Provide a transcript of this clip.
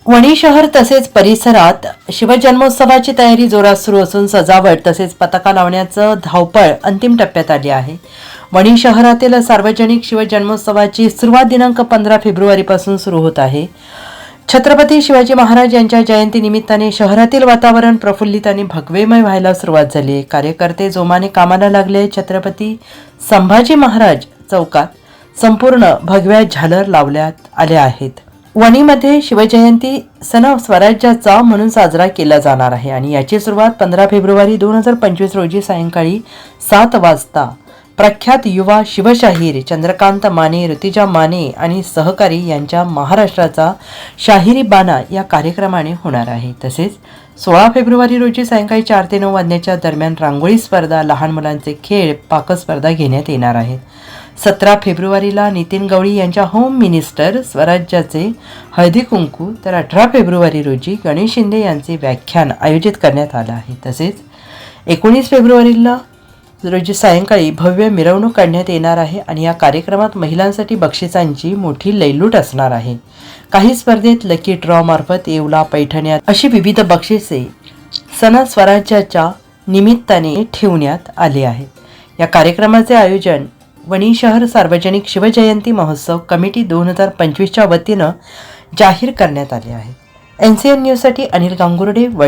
वणी शहर तसेच परिसरात शिवजन्मोत्सवाची तयारी जोरात सुरू असून सजावट तसेच पताका लावण्याचं धावपळ अंतिम टप्प्यात आली आहे. वणी शहरातील सार्वजनिक शिवजन्मोत्सवाची सुरुवात दिनांक 15 फेब्रुवारीपासून सुरू होत आहे. छत्रपती शिवाजी महाराज यांच्या जयंतीनिमित्ताने शहरातील वातावरण प्रफुल्लित आणि भगवेमय व्हायला सुरुवात झाली आहे. कार्यकर्ते जोमाने कामाला लागले. छत्रपती संभाजी महाराज चौकात संपूर्ण भगव्या झालर लावण्यात आल्या आहेत. वणीमध्ये शिवजयंती सण स्वराज्याचा म्हणून साजरा केला जाणार आहे आणि याची सुरुवात 15 फेब्रुवारी 2025 रोजी सायंकाळी 7 वाजता प्रख्यात युवा शिवशाहीर चंद्रकांत माने, ऋतिजा माने आणि सहकारी यांच्या महाराष्ट्राचा शाहिरी बाणा या कार्यक्रमाने होणार आहे. तसेच 16 फेब्रुवारी रोजी सायंकाळी 4 ते 9 वाजण्याच्या दरम्यान रांगोळी स्पर्धा, लहान मुलांचे खेळ, पाकस्पर्धा घेण्यात येणार आहेत. 17 फेब्रुवारीला नितीन गवळी यांच्या होम मिनिस्टर स्वराज्याचे हळदी कुंकू, तर 18 फेब्रुवारी रोजी गणेश शिंदे यांचे व्याख्यान आयोजित करण्यात आलं आहे. तसेच 19 फेब्रुवारीला रोजी सायंकाळी भव्य मिरवणूक काढण्यात येणार आहे आणि या कार्यक्रमात महिलांसाठी बक्षिसांची मोठी लयलूट असणार आहे. काही स्पर्धेत लकी ड्रॉ मार्फत येवला, पैठण्या अशी विविध बक्षिसे सण स्वराज्याच्या निमित्ताने ठेवण्यात आले आहेत. या कार्यक्रमाचे आयोजन वणी शहर सार्वजनिक शिवजयंती महोत्सव कमिटी 2025च्या वतीनं जाहीर करण्यात आले आहे. NCN न्यूजसाठी अनिल गांगुर्डे, वणी.